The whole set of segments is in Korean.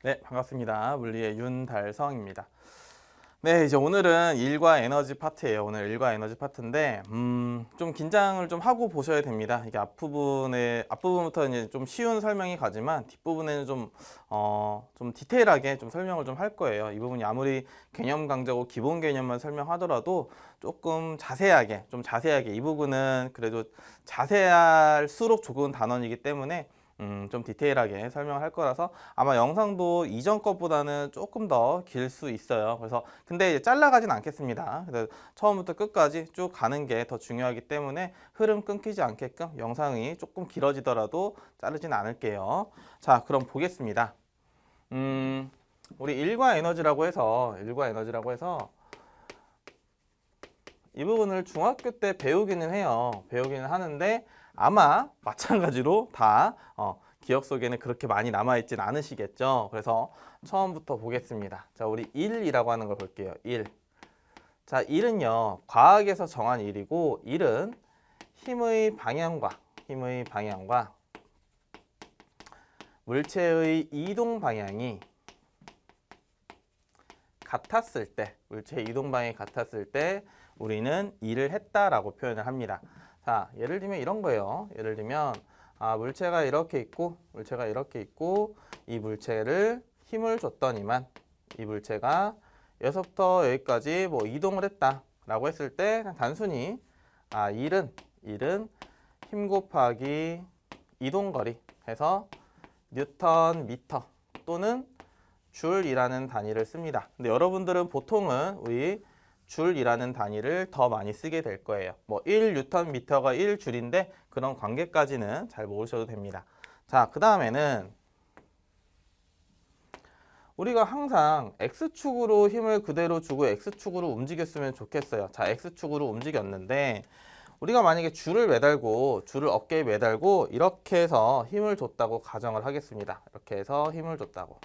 네, 반갑습니다. 물리의 윤달성입니다. 네, 이제 오늘은 일과 에너지 파트예요. 오늘 일과 에너지 파트인데, 좀 긴장을 좀 하고 보셔야 됩니다. 이게 앞부분부터 이제 좀 쉬운 설명이 가지만, 뒷부분에는 좀 디테일하게 좀 설명을 좀 할 거예요. 이 부분이 아무리 개념 강좌고 기본 개념만 설명하더라도 조금 좀 자세하게, 이 부분은 그래도 자세할수록 좋은 단원이기 때문에 좀 디테일하게 설명을 할 거라서 아마 영상도 이전 것보다는 조금 더 길 수 있어요. 그래서 근데 이제 잘라가진 않겠습니다. 그래서 처음부터 끝까지 쭉 가는 게 더 중요하기 때문에 흐름 끊기지 않게끔 영상이 조금 길어지더라도 자르진 않을게요. 자, 그럼 보겠습니다. 우리 일과 에너지라고 해서 이 부분을 중학교 때 배우기는 해요. 배우기는 하는데 아마 마찬가지로 다 기억 속에는 그렇게 많이 남아있진 않으시겠죠. 그래서 처음부터 보겠습니다. 자, 우리 1이라고 하는 걸 볼게요. 1. 자, 1은요. 과학에서 정한 1이고 1은 힘의 방향과 물체의 이동 방향이 물체의 이동 방향이 같았을 때 우리는 일을 했다라고 표현을 합니다. 자, 예를 들면 이런 거예요. 예를 들면 물체가 이렇게 있고 이 물체를 힘을 줬더니만 이 물체가 여기서부터 여기까지 뭐 이동을 했다라고 했을 때 단순히 일은 힘 곱하기 이동거리 해서 뉴턴 미터 또는 줄이라는 단위를 씁니다. 근데 여러분들은 보통은 우리 줄이라는 단위를 더 많이 쓰게 될 거예요. 뭐 1뉴턴 미터가 1줄인데 그런 관계까지는 잘 모르셔도 됩니다. 자, 그 다음에는 우리가 항상 X축으로 힘을 그대로 주고 X축으로 움직였으면 좋겠어요. 자, X축으로 움직였는데 우리가 만약에 줄을 어깨에 매달고 이렇게 해서 힘을 줬다고 가정을 하겠습니다. 이렇게 해서 힘을 줬다고.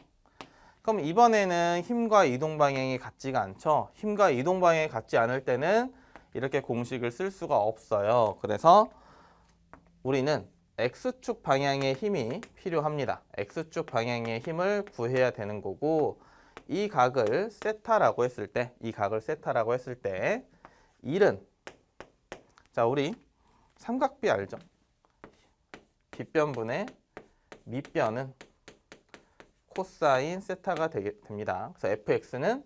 그럼 이번에는 힘과 이동 방향이 같지가 않죠. 힘과 이동 방향이 같지 않을 때는 이렇게 공식을 쓸 수가 없어요. 그래서 우리는 X축 방향의 힘이 필요합니다. X축 방향의 힘을 구해야 되는 거고 이 각을 세타라고 했을 때 일은 자, 우리 삼각비 알죠? 뒷변분의 밑변은 코사인 세타가 됩니다. 그래서 fx는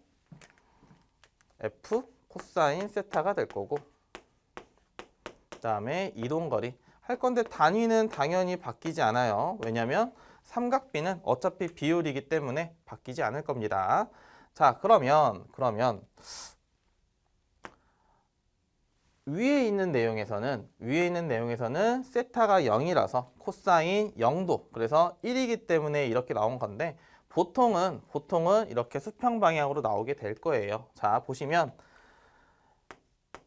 f 코사인 세타가 될 거고 그 다음에 이동거리 할 건데 단위는 당연히 바뀌지 않아요. 왜냐하면 삼각비는 어차피 비율이기 때문에 바뀌지 않을 겁니다. 자, 그러면 위에 있는 내용에서는 세타가 0이라서 코사인 0도 그래서 1이기 때문에 이렇게 나온 건데 보통은 이렇게 수평 방향으로 나오게 될 거예요. 자, 보시면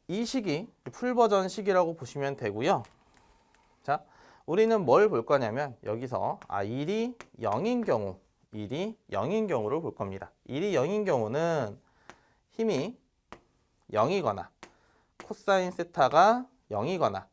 이 식이 풀버전 식이라고 보시면 되고요. 자, 우리는 뭘 볼 거냐면 여기서 1이 0인 경우를 볼 겁니다. 1이 0인 경우는 힘이 0이거나 코사인 세타가 0이거나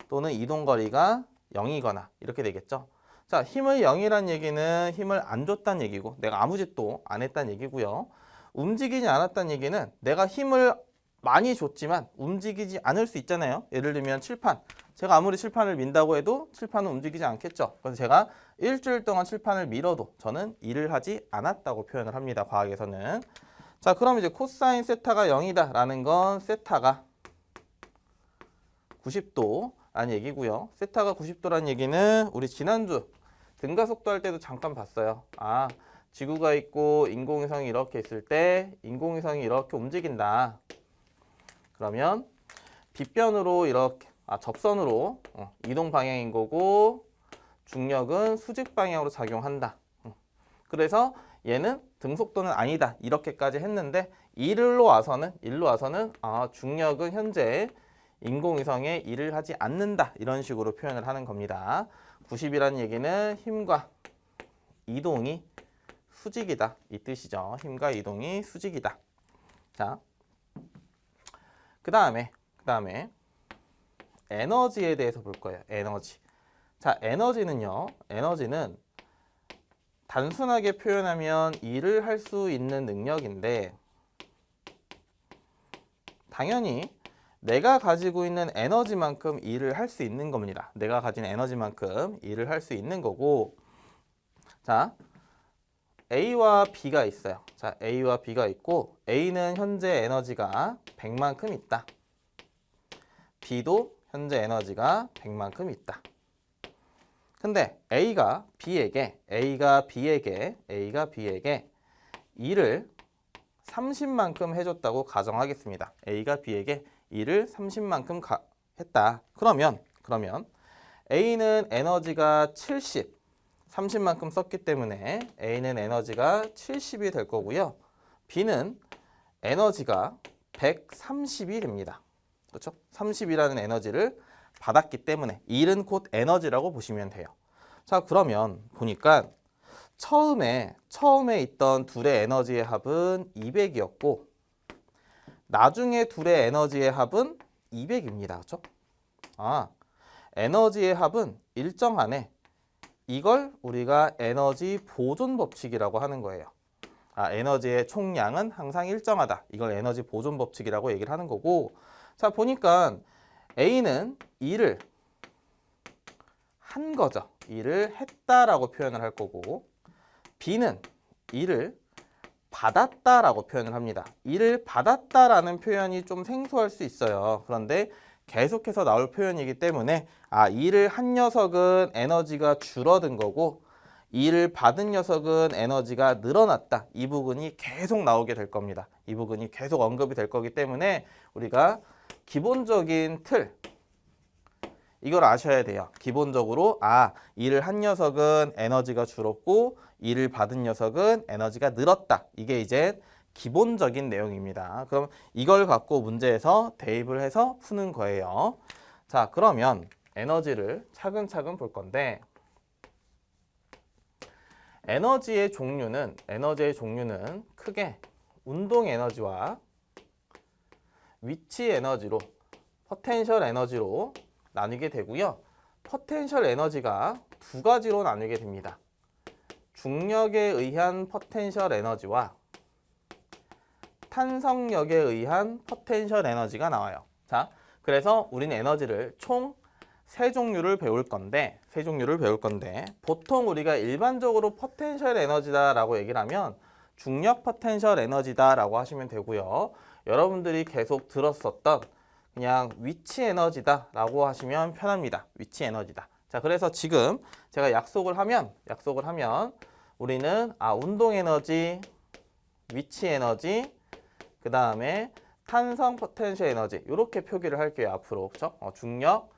또는 이동거리가 0이거나 이렇게 되겠죠. 자, 힘을 0이란 얘기는 힘을 안 줬다는 얘기고 내가 아무 짓도 안 했다는 얘기고요. 움직이지 않았다는 얘기는 내가 힘을 많이 줬지만 움직이지 않을 수 있잖아요. 예를 들면 칠판. 제가 아무리 칠판을 민다고 해도 칠판은 움직이지 않겠죠. 그래서 제가 일주일 동안 칠판을 밀어도 저는 일을 하지 않았다고 표현을 합니다. 과학에서는. 자, 그럼 이제 코사인 세타가 0이다 라는 건 세타가 90도라는 얘기고요. 세타가 90도라는 얘기는 우리 지난주 등가속도 할 때도 잠깐 봤어요. 지구가 있고 인공위성이 이렇게 있을 때 인공위성이 이렇게 움직인다. 그러면 빗변으로 이렇게 접선으로 이동 방향인 거고 중력은 수직 방향으로 작용한다. 그래서 얘는 등속도는 아니다. 이렇게까지 했는데 일로 와서는 중력은 현재 인공위성에 일을 하지 않는다. 이런 식으로 표현을 하는 겁니다. 90이라는 얘기는 힘과 이동이 수직이다. 이 뜻이죠. 힘과 이동이 수직이다. 자, 그 다음에 에너지에 대해서 볼 거예요. 에너지. 자, 에너지는 단순하게 표현하면 일을 할 수 있는 능력인데 당연히 내가 가지고 있는 에너지만큼 일을 할 수 있는 겁니다. 내가 가진 에너지만큼 일을 할 수 있는 거고 자, A와 B가 있어요. 자, A와 B가 있고 A는 현재 에너지가 100만큼 있다. B도 현재 에너지가 100만큼 있다. 근데 A가 B에게 일을 30만큼 해줬다고 가정하겠습니다. A가 B에게 일을 30만큼 했다. 그러면 A는 에너지가 70, 30만큼 썼기 때문에 A는 에너지가 70이 될 거고요. B는 에너지가 130이 됩니다. 그렇죠? 30이라는 에너지를 받았기 때문에 일은 곧 에너지라고 보시면 돼요. 자, 그러면 보니까 처음에 있던 둘의 에너지의 합은 200이었고 나중에 둘의 에너지의 합은 200입니다. 그렇죠? 에너지의 합은 일정하네. 이걸 우리가 에너지 보존 법칙이라고 하는 거예요. 에너지의 총량은 항상 일정하다. 이걸 에너지 보존 법칙이라고 얘기를 하는 거고 자, 보니까 A는 일을 한 거죠. 일을 했다라고 표현을 할 거고 B는 일을 받았다라고 표현을 합니다. 일을 받았다라는 표현이 좀 생소할 수 있어요. 그런데 계속해서 나올 표현이기 때문에 일을 한 녀석은 에너지가 줄어든 거고 일을 받은 녀석은 에너지가 늘어났다. 이 부분이 계속 나오게 될 겁니다. 이 부분이 계속 언급이 될 거기 때문에 우리가 기본적인 틀 이걸 아셔야 돼요. 기본적으로 일을 한 녀석은 에너지가 줄었고 일을 받은 녀석은 에너지가 늘었다. 이게 이제 기본적인 내용입니다. 그럼 이걸 갖고 문제에서 대입을 해서 푸는 거예요. 자, 그러면 에너지를 차근차근 볼 건데 에너지의 종류는 크게 운동 에너지와 위치 에너지로 포텐셜 에너지로 나뉘게 되고요. 포텐셜 에너지가 두 가지로 나뉘게 됩니다. 중력에 의한 포텐셜 에너지와 탄성력에 의한 포텐셜 에너지가 나와요. 자, 그래서 우리는 에너지를 총 세 종류를 배울 건데 보통 우리가 일반적으로 포텐셜 에너지다라고 얘기를 하면 중력 포텐셜 에너지다라고 하시면 되고요. 여러분들이 계속 들었었던 그냥 위치 에너지다라고 하시면 편합니다. 위치 에너지다. 자, 그래서 지금 제가 약속을 하면 우리는 운동 에너지, 위치 에너지, 그 다음에 탄성 포텐셜 에너지 이렇게 표기를 할게요. 앞으로 그렇죠? 중력,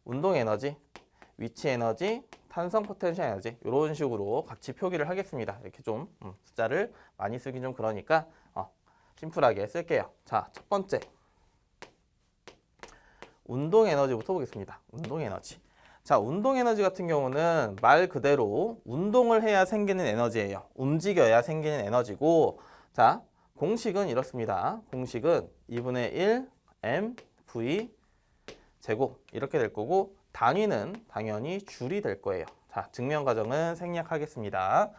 운동 에너지, 위치 에너지, 탄성 포텐셜 에너지 이런 식으로 같이 표기를 하겠습니다. 이렇게 좀 숫자를 많이 쓰긴 좀 그러니까 심플하게 쓸게요. 자, 첫 번째 운동 에너지부터 보겠습니다. 운동 에너지. 자, 운동 에너지 같은 경우는 말 그대로 운동을 해야 생기는 에너지예요. 움직여야 생기는 에너지고 자, 공식은 이렇습니다. 공식은 2분의 1 mv 제곱 이렇게 될 거고 단위는 당연히 줄이 될 거예요. 자, 증명 과정은 생략하겠습니다.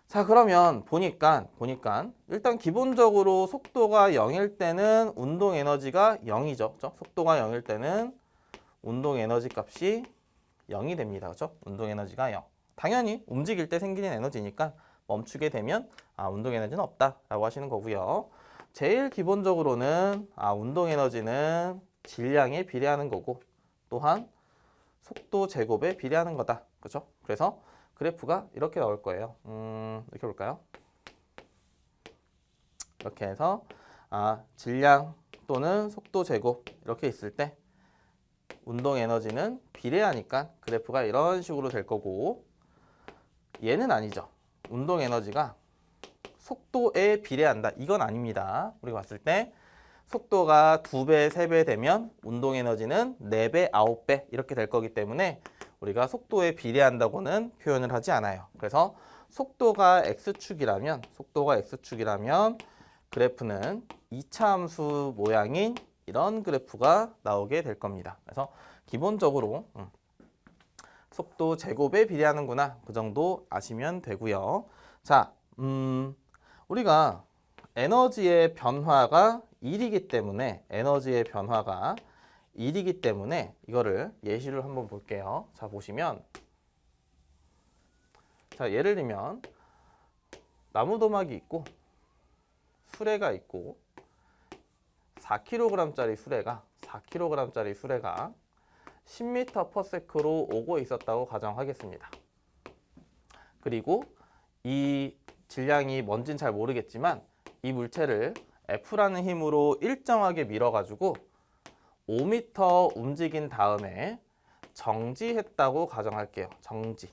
자, 그러면 보니까 일단 기본적으로 속도가 0일 때는 운동 에너지가 0이죠. 그렇죠? 속도가 0일 때는 운동 에너지 값이 0이 됩니다. 그렇죠? 운동 에너지가 0. 당연히 움직일 때 생기는 에너지니까 멈추게 되면 운동 에너지는 없다라고 하시는 거고요. 제일 기본적으로는 운동 에너지는 질량에 비례하는 거고 또한 속도 제곱에 비례하는 거다. 그렇죠? 그래서 그래프가 이렇게 나올 거예요. 이렇게 볼까요? 이렇게 해서 질량 또는 속도 제곱 이렇게 있을 때 운동 에너지는 비례하니까 그래프가 이런 식으로 될 거고 얘는 아니죠. 운동 에너지가 속도에 비례한다. 이건 아닙니다. 우리가 봤을 때 속도가 2배, 3배 되면 운동 에너지는 4배, 9배 이렇게 될 거기 때문에 우리가 속도에 비례한다고는 표현을 하지 않아요. 그래서 속도가 X축이라면 그래프는 2차 함수 모양인 이런 그래프가 나오게 될 겁니다. 그래서 기본적으로 속도 제곱에 비례하는구나. 그 정도 아시면 되고요. 자, 우리가 에너지의 변화가 1이기 때문에 이거를 예시를 한번 볼게요. 자, 보시면 자, 예를 들면 나무도막이 있고 수레가 있고 4kg짜리 수레가 10m/s로 오고 있었다고 가정하겠습니다. 그리고 이 질량이 뭔진 잘 모르겠지만 이 물체를 F라는 힘으로 일정하게 밀어가지고 5m 움직인 다음에 정지했다고 가정할게요. 정지.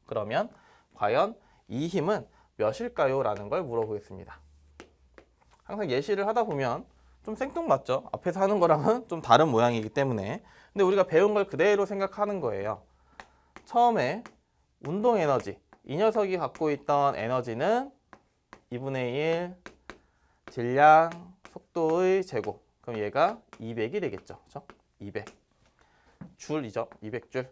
그러면 과연 이 힘은 몇일까요? 라는 걸 물어보겠습니다. 항상 예시를 하다 보면 좀 생뚱맞죠? 앞에서 하는 거랑은 좀 다른 모양이기 때문에. 근데 우리가 배운 걸 그대로 생각하는 거예요. 처음에 운동 에너지, 이 녀석이 갖고 있던 에너지는 2분의 1 질량 속도의 제곱. 그럼 얘가 200이 되겠죠. 그렇죠? 200 줄이죠. 200줄.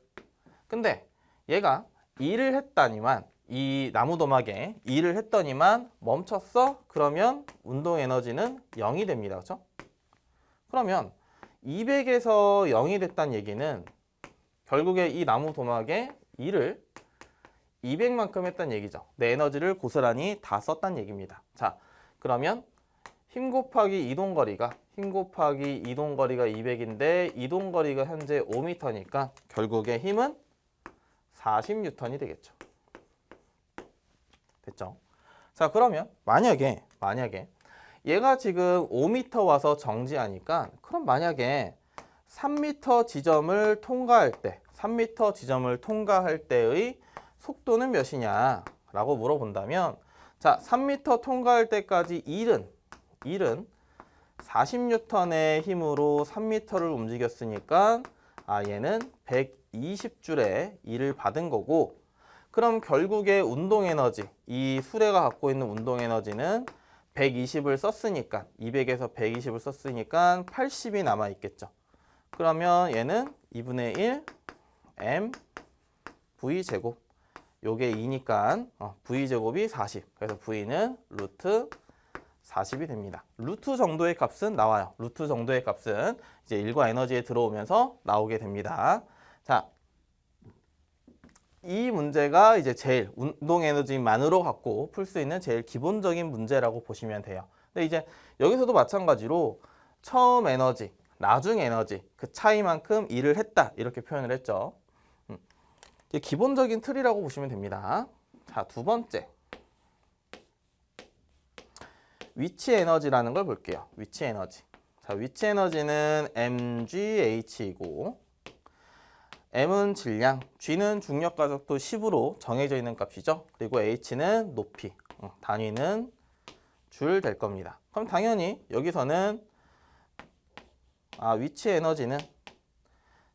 근데 얘가 일을 했다니만 이 나무도막에 일을 했더니만 멈췄어? 그러면 운동 에너지는 0이 됩니다. 그렇죠? 그러면 200에서 0이 됐다는 얘기는 결국에 이 나무도막에 일을 200만큼 했다는 얘기죠. 내 에너지를 고스란히 다 썼다는 얘기입니다. 자, 그러면 힘 곱하기 이동거리가 200인데 이동거리가 현재 5m니까 결국에 힘은 40N이 되겠죠. 됐죠? 자, 그러면 만약에 얘가 지금 5m 와서 정지하니까 그럼 만약에 3m 지점을 통과할 때의 속도는 몇이냐 라고 물어본다면 자, 3m 통과할 때까지 일은 40N의 힘으로 3m를 움직였으니까 얘는 120줄의 일을 받은 거고, 그럼 결국에 운동 에너지, 이 수레가 갖고 있는 운동 에너지는 120을 썼으니까 200에서 120을 썼으니까 80이 남아 있겠죠. 그러면 얘는 2분의 1 m v 제곱, 요게 2니까 v 제곱이 40. 그래서 v는 루트 40이 됩니다. 루트 정도의 값은 나와요. 루트 정도의 값은 이제 일과 에너지에 들어오면서 나오게 됩니다. 자, 이 문제가 이제 제일 운동 에너지만으로 갖고 풀 수 있는 제일 기본적인 문제라고 보시면 돼요. 근데 이제 여기서도 마찬가지로 처음 에너지, 나중 에너지 그 차이만큼 일을 했다 이렇게 표현을 했죠. 이게 기본적인 틀이라고 보시면 됩니다. 자, 두 번째. 위치 에너지라는 걸 볼게요. 위치 에너지. 자, 위치 에너지는 mgh이고 m은 질량, g는 중력 가속도 10으로 정해져 있는 값이죠. 그리고 h는 높이, 단위는 줄 될 겁니다. 그럼 당연히 여기서는 위치 에너지는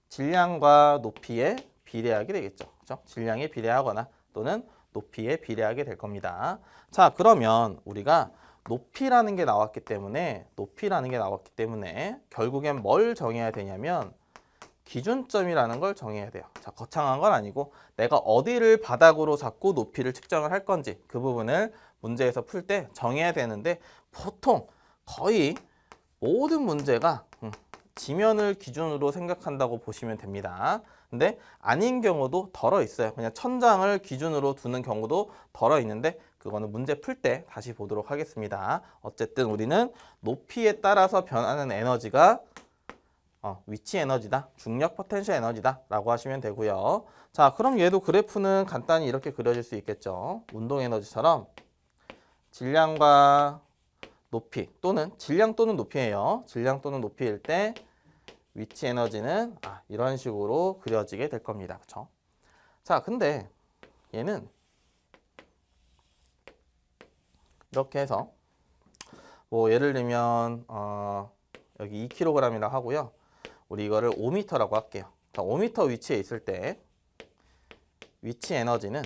질량과 높이에 비례하게 되겠죠. 그렇죠? 질량에 비례하거나 또는 높이에 비례하게 될 겁니다. 자, 그러면 우리가 높이라는 게 나왔기 때문에 결국엔 뭘 정해야 되냐면 기준점이라는 걸 정해야 돼요. 자, 거창한 건 아니고 내가 어디를 바닥으로 잡고 높이를 측정을 할 건지 그 부분을 문제에서 풀 때 정해야 되는데 보통 거의 모든 문제가 지면을 기준으로 생각한다고 보시면 됩니다. 근데 아닌 경우도 덜어 있어요. 그냥 천장을 기준으로 두는 경우도 덜어 있는데 그거는 문제 풀 때 다시 보도록 하겠습니다. 어쨌든 우리는 높이에 따라서 변하는 에너지가 위치 에너지다, 중력 포텐셜 에너지다 라고 하시면 되고요. 자, 그럼 얘도 그래프는 간단히 이렇게 그려질 수 있겠죠. 운동 에너지처럼 질량과 높이 또는 질량 또는 높이예요. 질량 또는 높이일 때 위치 에너지는 이런 식으로 그려지게 될 겁니다. 그렇죠? 자, 근데 얘는 이렇게 해서 뭐 예를 들면 여기 2kg이라 하고요. 우리 이거를 5m라고 할게요. 자, 5m 위치에 있을 때 위치 에너지는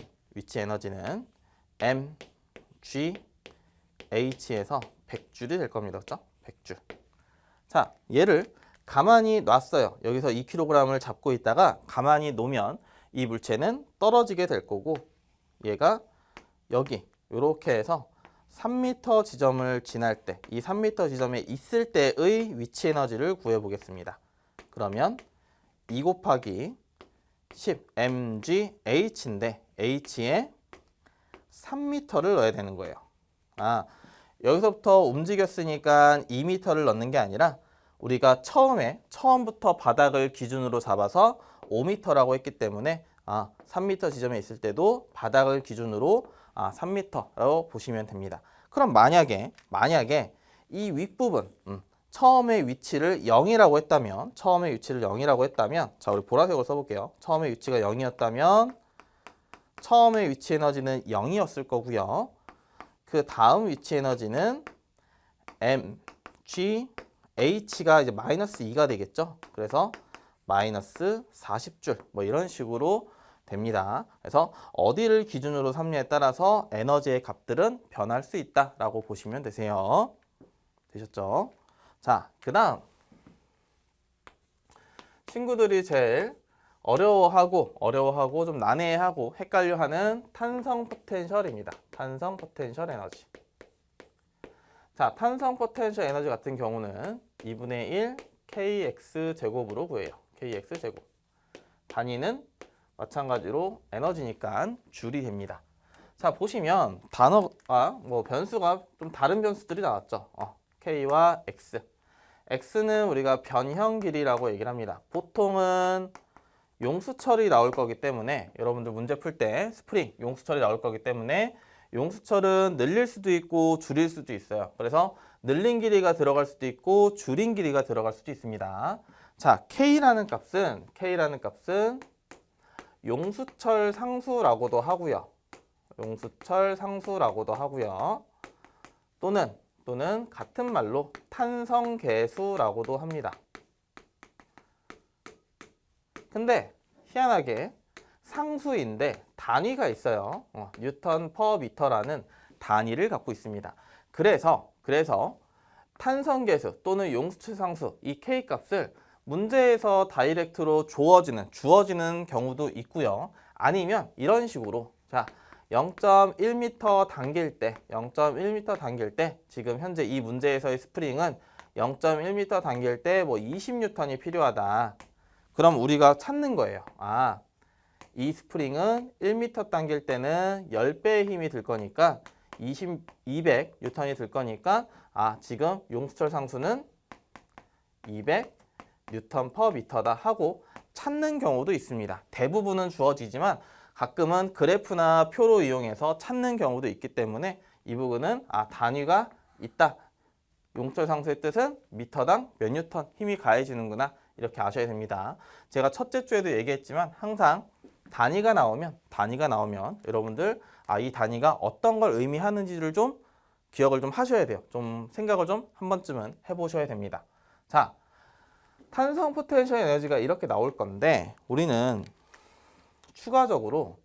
m, g, h에서 100줄이 될 겁니다. 그렇죠? 100줄. 자, 얘를 가만히 놨어요. 여기서 2kg을 잡고 있다가 가만히 놓으면 이 물체는 떨어지게 될 거고 얘가 여기 이렇게 해서 3m 지점을 지날 때, 이 3m 지점에 있을 때의 위치 에너지를 구해보겠습니다. 그러면 2 곱하기 10 mgH인데 h에 3m를 넣어야 되는 거예요. 여기서부터 움직였으니까 2m를 넣는 게 아니라 우리가 처음부터 바닥을 기준으로 잡아서 5m라고 했기 때문에 3m 지점에 있을 때도 바닥을 기준으로 3m라고 보시면 됩니다. 그럼 만약에 이 윗부분 처음의 위치를 0이라고 했다면 자, 우리 보라색으로 써볼게요. 처음의 위치가 0이었다면 처음의 위치 에너지는 0이었을 거고요. 그 다음 위치 에너지는 mgH가 이제 마이너스 2가 되겠죠. 그래서 마이너스 40줄 뭐 이런 식으로 됩니다. 그래서 어디를 기준으로 삼냐에 따라서 에너지의 값들은 변할 수 있다라고 보시면 되세요. 되셨죠? 자, 그 다음 친구들이 제일 어려워하고 좀 난해하고 헷갈려하는 탄성 포텐셜입니다. 탄성 포텐셜 에너지. 자, 탄성 포텐셜 에너지 같은 경우는 2분의 1 kx 제곱으로 구해요. kx 제곱. 단위는 마찬가지로 에너지니까 줄이 됩니다. 자, 보시면 단어가 변수가 좀 다른 변수들이 나왔죠. k와 x. x는 우리가 변형 길이라고 얘기를 합니다. 보통은 용수철이 나올 거기 때문에 여러분들 문제 풀 때 스프링 용수철이 나올 거기 때문에 용수철은 늘릴 수도 있고 줄일 수도 있어요. 그래서 늘린 길이가 들어갈 수도 있고 줄인 길이가 들어갈 수도 있습니다. 자, k라는 값은 용수철 상수라고도 하고요. 또는 같은 말로 탄성계수라고도 합니다. 근데 희한하게 상수인데 단위가 있어요. 뉴턴 퍼 미터라는 단위를 갖고 있습니다. 그래서 탄성계수 또는 용수철 상수 이 k 값을 문제에서 다이렉트로 주어지는 경우도 있고요. 아니면 이런 식으로 0.1m 당길 때 지금 현재 이 문제에서의 스프링은 0.1m 당길 때 20N이 필요하다. 그럼 우리가 찾는 거예요. 이 스프링은 1m 당길 때는 10배의 힘이 들 거니까 200N이 들 거니까 지금 용수철 상수는 200N per m다 하고 찾는 경우도 있습니다. 대부분은 주어지지만 가끔은 그래프나 표로 이용해서 찾는 경우도 있기 때문에 이 부분은 단위가 있다. 용수철 상수의 뜻은 미터당 몇 뉴턴 힘이 가해지는구나. 이렇게 아셔야 됩니다. 제가 첫째 주에도 얘기했지만 항상 단위가 나오면 여러분들 이 단위가 어떤 걸 의미하는지를 좀 기억을 좀 하셔야 돼요. 좀 생각을 좀 한 번쯤은 해보셔야 됩니다. 자, 탄성 포텐셜 에너지가 이렇게 나올 건데 우리는 추가적으로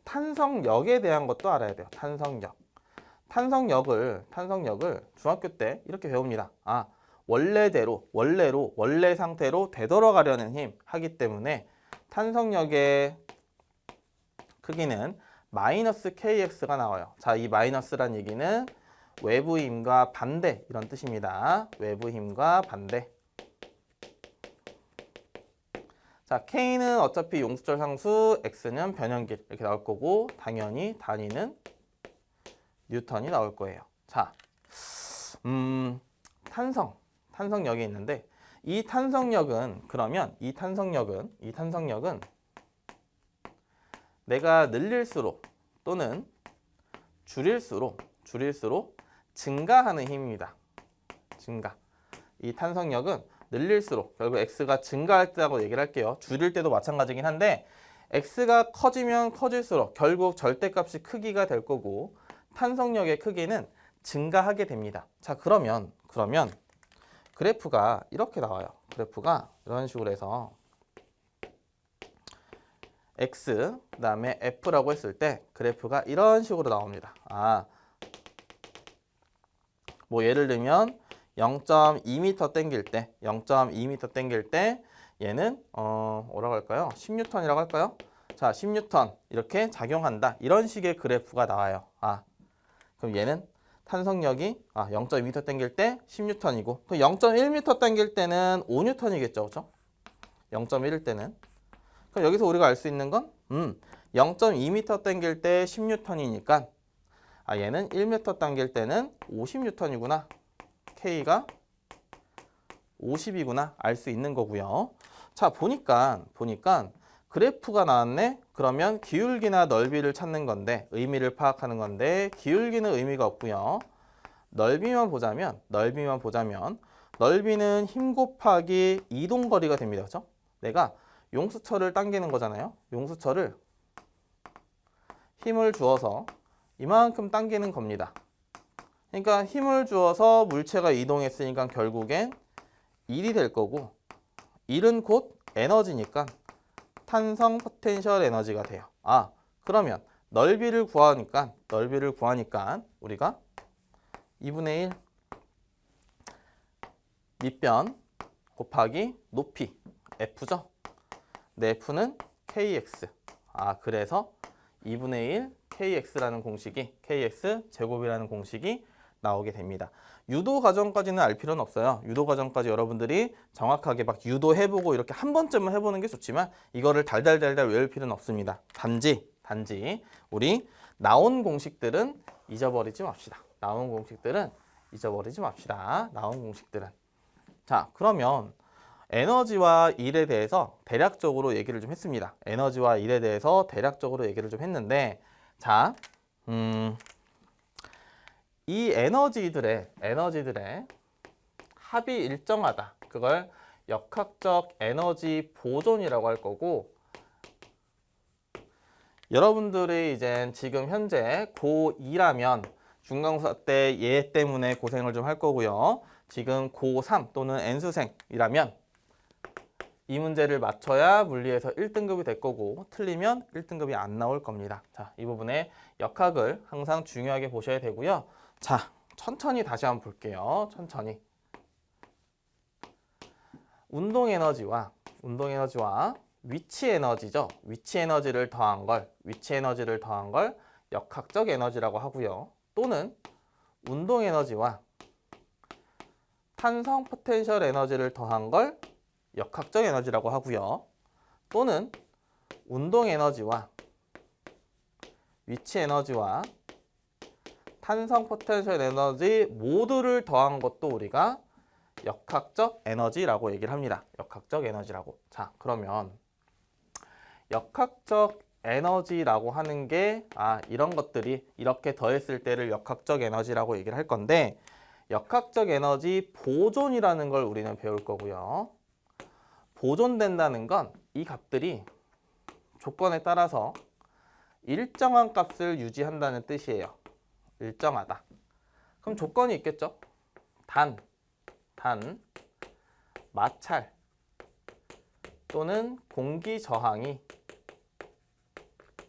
탄성력에 대한 것도 알아야 돼요. 탄성력을 중학교 때 이렇게 배웁니다. 원래 상태로 되돌아가려는 힘 하기 때문에 탄성력의 크기는 마이너스 kx가 나와요. 자, 이 마이너스란 얘기는 외부 힘과 반대 이런 뜻입니다. 외부 힘과 반대. 자, k는 어차피 용수철 상수, x는 변형길 이렇게 나올 거고 당연히 단위는 뉴턴이 나올 거예요. 자, 탄성력이 있는데 이 탄성력은 내가 늘릴수록 또는 줄일수록 증가하는 힘입니다. 이 탄성력은 늘릴수록 결국 x가 증가할 때라고 얘기를 할게요. 줄일 때도 마찬가지긴 한데 x가 커지면 커질수록 결국 절대값이 크기가 될 거고 탄성력의 크기는 증가하게 됩니다. 자, 그러면 그래프가 이렇게 나와요. 그래프가 이런 식으로 해서 x 그다음에 f라고 했을 때 그래프가 이런 식으로 나옵니다. 예를 들면 0.2m 땡길 때 얘는 뭐라고 할까요? 10N이라고 할까요? 자, 10뉴턴 이렇게 작용한다. 이런 식의 그래프가 나와요. 그럼 얘는 탄성력이 0.2m 당길 때 10뉴턴이고 0.1m 당길 때는 5뉴턴이겠죠. 그렇죠? 0.1일 때는. 그럼 여기서 우리가 알 수 있는 건 0.2m 당길 때 10뉴턴이니까 얘는 1m 당길 때는 50뉴턴이구나. K가 50이구나. 알 수 있는 거고요. 자, 보니까 그래프가 나왔네. 그러면 기울기나 넓이를 찾는 건데 의미를 파악하는 건데 기울기는 의미가 없고요. 넓이만 보자면 넓이는 힘 곱하기 이동거리가 됩니다. 그렇죠? 내가 용수철을 당기는 거잖아요. 용수철을 힘을 주어서 이만큼 당기는 겁니다. 그러니까 힘을 주어서 물체가 이동했으니까 결국엔 1이 될 거고 1은 곧 에너지니까 탄성 포텐셜 에너지가 돼요. 그러면 넓이를 구하니까 우리가 2분의 1 밑변 곱하기 높이 F죠. 네, F는 KX. 그래서 2분의 1 KX라는 공식이 KX 제곱이라는 공식이 나오게 됩니다. 유도 과정까지는 알 필요는 없어요. 유도 과정까지 여러분들이 정확하게 막 유도해보고 이렇게 한 번쯤은 해보는 게 좋지만 이거를 달달달달 외울 필요는 없습니다. 단지 우리 나온 공식들은 잊어버리지 맙시다. 나온 공식들은. 자, 그러면 에너지와 일에 대해서 대략적으로 얘기를 좀 했습니다. 에너지와 일에 대해서 대략적으로 얘기를 좀 했는데 자, 이 에너지들의 합이 일정하다. 그걸 역학적 에너지 보존이라고 할 거고 여러분들이 이제 지금 현재 고2라면 중간고사 때 얘 때문에 고생을 좀 할 거고요. 지금 고3 또는 N수생이라면 이 문제를 맞춰야 물리에서 1등급이 될 거고 틀리면 1등급이 안 나올 겁니다. 자, 이 부분에 역학을 항상 중요하게 보셔야 되고요. 자, 천천히 다시 한번 볼게요. 천천히. 운동 에너지와 위치 에너지죠. 위치 에너지를 더한 걸 역학적 에너지라고 하고요. 또는 운동 에너지와 탄성 포텐셜 에너지를 더한 걸 역학적 에너지라고 하고요. 또는 운동 에너지와 위치 에너지와 탄성 포텐셜 에너지 모두를 더한 것도 우리가 역학적 에너지라고 얘기를 합니다. 역학적 에너지라고. 자, 그러면 역학적 에너지라고 하는 게 이런 것들이 이렇게 더했을 때를 역학적 에너지라고 얘기를 할 건데 역학적 에너지 보존이라는 걸 우리는 배울 거고요. 보존된다는 건 이 값들이 조건에 따라서 일정한 값을 유지한다는 뜻이에요. 일정하다. 그럼 조건이 있겠죠? 단, 마찰 또는 공기 저항이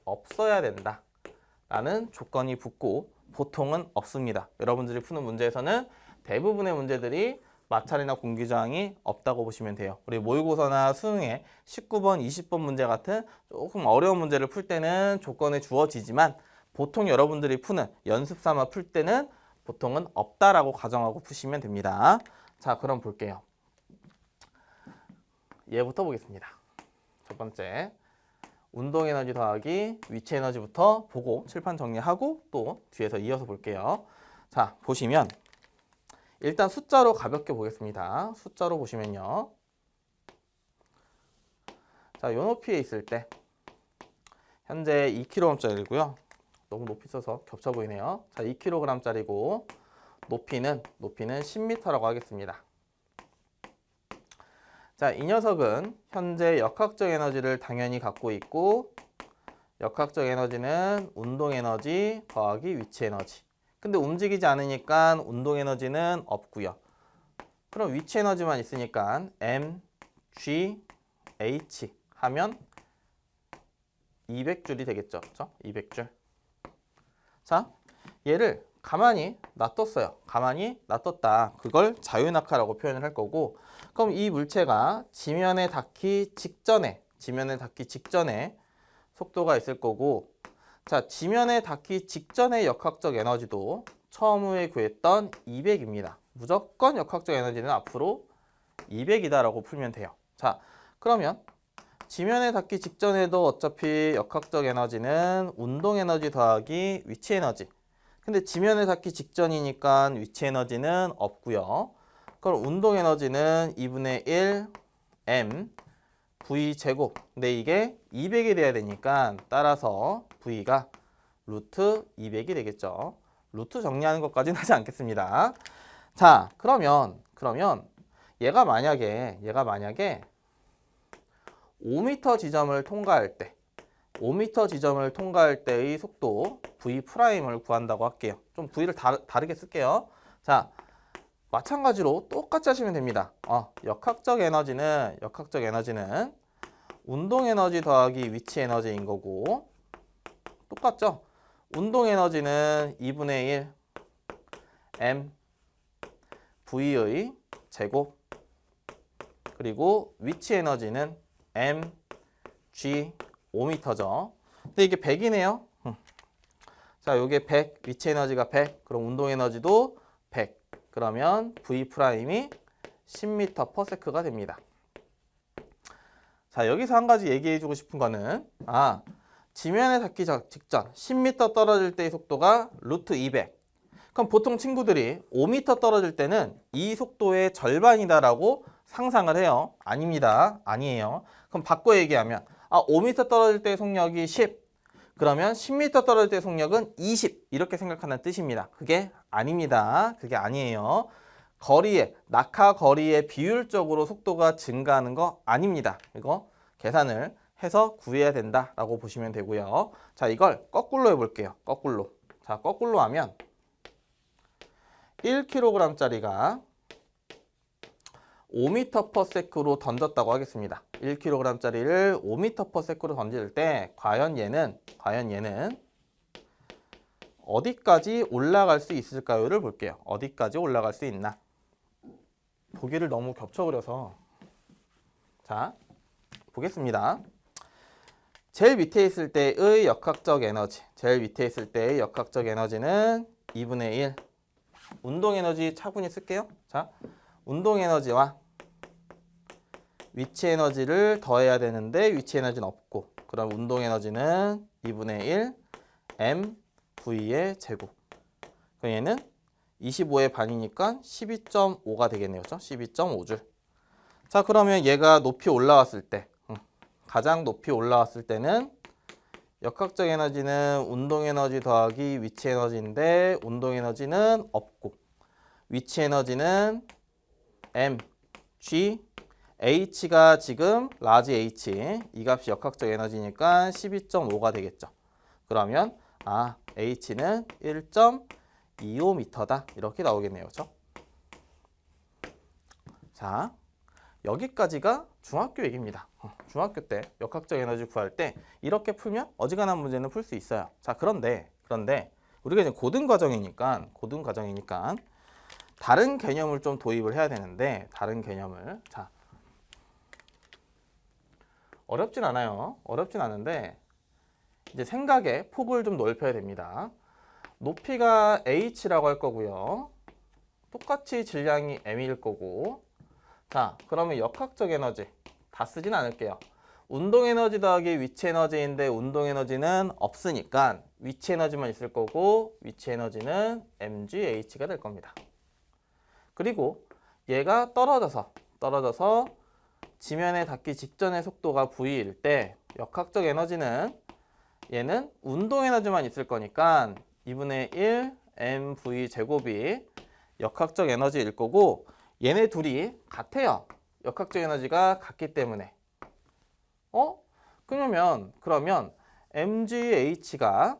없어야 된다 라는 조건이 붙고 보통은 없습니다. 여러분들이 푸는 문제에서는 대부분의 문제들이 마찰이나 공기 저항이 없다고 보시면 돼요. 우리 모의고사나 수능에 19번, 20번 문제 같은 조금 어려운 문제를 풀 때는 조건에 주어지지만 보통 여러분들이 푸는 연습 삼아 풀 때는 보통은 없다라고 가정하고 푸시면 됩니다. 자, 그럼 볼게요. 얘부터 보겠습니다. 첫 번째, 운동 에너지 더하기 위치 에너지부터 보고 칠판 정리하고 또 뒤에서 이어서 볼게요. 자, 보시면 일단 숫자로 가볍게 보겠습니다. 숫자로 보시면요. 자, 요 높이에 있을 때 현재 2kg짜리고요. 너무 높이 써서 겹쳐 보이네요. 자, 2kg짜리고 높이는 10m라고 하겠습니다. 자, 이 녀석은 현재 역학적 에너지를 당연히 갖고 있고 역학적 에너지는 운동 에너지 더하기 위치 에너지. 근데 움직이지 않으니까 운동 에너지는 없고요. 그럼 위치 에너지만 있으니까 m, g, h 하면 200줄이 되겠죠. 그렇죠? 200줄. 자, 얘를 가만히 놔뒀어요. 가만히 놔뒀다. 그걸 자유낙하라고 표현을 할 거고 그럼 이 물체가 지면에 닿기 직전에 속도가 있을 거고, 자, 지면에 닿기 직전의 역학적 에너지도 처음에 구했던 200입니다. 무조건 역학적 에너지는 앞으로 200이다라고 풀면 돼요. 자, 그러면 지면에 닿기 직전에도 어차피 역학적 에너지는 운동 에너지 더하기 위치 에너지. 근데 지면에 닿기 직전이니까 위치 에너지는 없고요. 그럼 운동 에너지는 2분의 1 m v 제곱. 근데 이게 200이 돼야 되니까 따라서 v가 루트 200이 되겠죠. 루트 정리하는 것까지는 하지 않겠습니다. 자, 그러면 얘가 만약에 5m 지점을 통과할 때 5m 지점을 통과할 때의 속도 V'을 구한다고 할게요. 좀 V를 다르게 쓸게요. 자, 마찬가지로 똑같이 하시면 됩니다. 역학적 에너지는 운동 에너지 더하기 위치 에너지인 거고, 똑같죠? 운동 에너지는 2분의 1 m V의 제곱, 그리고 위치 에너지는 m g 5m죠. 근데 이게 100이네요. 자, 요게 100, 위치 에너지가 100, 그럼 운동 에너지도 100. 그러면 V 프라임이 10m/s가 됩니다. 자, 여기서 한 가지 얘기해 주고 싶은 거는, 지면에 닿기 직전 10m 떨어질 때의 속도가 루트 200. 그럼 보통 친구들이 5m 떨어질 때는 이 속도의 절반이다라고 상상을 해요. 아닙니다. 아니에요. 그럼 바꿔 얘기하면 5m 떨어질 때의 속력이 10. 그러면 10m 떨어질 때의 속력은 20. 이렇게 생각하는 뜻입니다. 그게 아닙니다. 그게 아니에요. 낙하 거리에 비율적으로 속도가 증가하는 거 아닙니다. 이거 계산을 해서 구해야 된다라고 보시면 되고요. 자, 이걸 거꾸로 해볼게요. 거꾸로. 자, 거꾸로 하면 1kg짜리가 5m/s로 던졌다고 하겠습니다. 1kg짜리를 5m/s로 던질 때 과연 얘는 어디까지 올라갈 수 있을까요를 볼게요. 어디까지 올라갈 수 있나? 보기를 너무 겹쳐 그려서. 자, 보겠습니다. 제일 밑에 있을 때의 역학적 에너지. 제일 밑에 있을 때의 역학적 에너지는 2분의 1. 운동 에너지 차분히 쓸게요. 자, 운동 에너지와 위치 에너지를 더해야 되는데 위치 에너지는 없고, 그럼 운동 에너지는 2분의 1 m v의 제곱. 그럼 얘는 25의 반이니까 12.5가 되겠네요. 그렇죠? 12.5줄. 자, 그러면 얘가 높이 올라왔을 때, 가장 높이 올라왔을 때는 역학적 에너지는 운동 에너지 더하기 위치 에너지인데 운동 에너지는 없고, 위치 에너지는 m, g, h가 지금 라지 h, 이 값이 역학적 에너지니까 12.5가 되겠죠. 그러면 h는 1.25m다. 이렇게 나오겠네요. 그렇죠? 자, 여기까지가 중학교 얘기입니다. 중학교 때 역학적 에너지 구할 때 이렇게 풀면 어지간한 문제는 풀 수 있어요. 자, 그런데 우리가 이제 고등 과정이니까 다른 개념을 좀 도입을 해야 되는데, 다른 개념을. 자, 어렵진 않아요. 어렵진 않은데 이제 생각의 폭을 좀 넓혀야 됩니다. 높이가 h라고 할 거고요. 똑같이 질량이 m일 거고. 자, 그러면 역학적 에너지 다 쓰진 않을게요. 운동 에너지 더하기 위치 에너지인데 운동 에너지는 없으니까 위치 에너지만 있을 거고, 위치 에너지는 mgh가 될 겁니다. 그리고 얘가 떨어져서 지면에 닿기 직전의 속도가 v일 때 역학적 에너지는 얘는 운동 에너지만 있을 거니까 2분의 1 mv 제곱이 역학적 에너지일 거고, 얘네 둘이 같아요. 역학적 에너지가 같기 때문에. 그러면 mgh가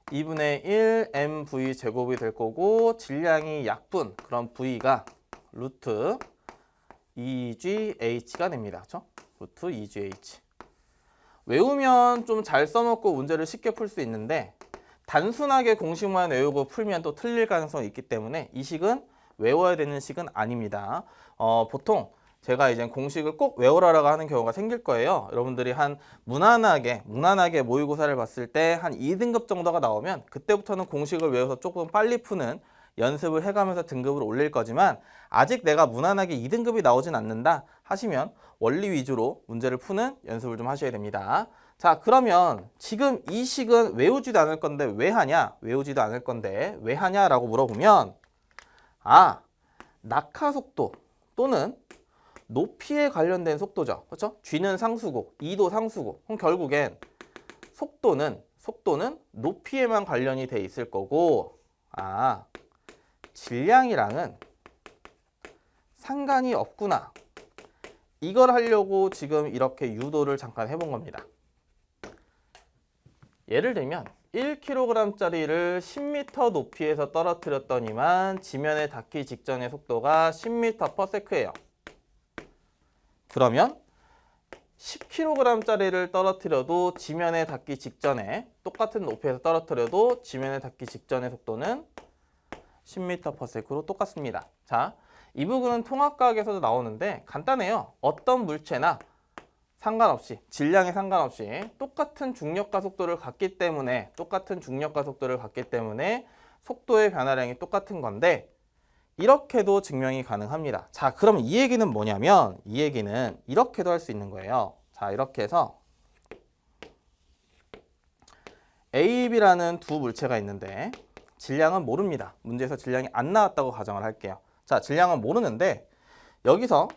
2분의 1 mv 제곱이 될 거고, 질량이 약분, 그럼 v가 루트 2gh가 됩니다. 그렇죠? 루트 2gh. 외우면 좀 잘 써먹고 문제를 쉽게 풀 수 있는데, 단순하게 공식만 외우고 풀면 또 틀릴 가능성이 있기 때문에 이 식은 외워야 되는 식은 아닙니다. 보통 제가 이제 공식을 꼭 외우라고 하는 경우가 생길 거예요. 여러분들이 한 무난하게 모의고사를 봤을 때 한 2등급 정도가 나오면 그때부터는 공식을 외워서 조금 빨리 푸는 연습을 해가면서 등급을 올릴 거지만 아직 내가 무난하게 2등급이 나오진 않는다 하시면 원리 위주로 문제를 푸는 연습을 좀 하셔야 됩니다. 자, 그러면 지금 이 식은 외우지도 않을 건데 왜 하냐? 외우지도 않을 건데 왜 하냐라고 물어보면 낙하 속도 또는 높이에 관련된 속도죠. 그렇죠? G는 상수고, E도 상수고. 그럼 결국엔 속도는 높이에만 관련이 돼 있을 거고, 질량이랑은 상관이 없구나. 이걸 하려고 지금 이렇게 유도를 잠깐 해본 겁니다. 예를 들면 1kg짜리를 10m 높이에서 떨어뜨렸더니만 지면에 닿기 직전의 속도가 10m/s예요. 그러면 10kg짜리를 떨어뜨려도 지면에 닿기 직전에 똑같은 높이에서 떨어뜨려도 지면에 닿기 직전의 속도는 10m/s로 똑같습니다. 자, 이 부분은 통합과학에서도 나오는데 간단해요. 어떤 물체나 상관없이, 질량에 상관없이 똑같은 중력과 속도를 갖기 때문에 속도의 변화량이 똑같은 건데 이렇게도 증명이 가능합니다. 자, 그럼 이 얘기는 뭐냐면 이 얘기는 이렇게도 할 수 있는 거예요. 자, 이렇게 해서 A, B라는 두 물체가 있는데 질량은 모릅니다. 문제에서 질량이 안 나왔다고 가정을 할게요. 자, 질량은 모르는데 여기서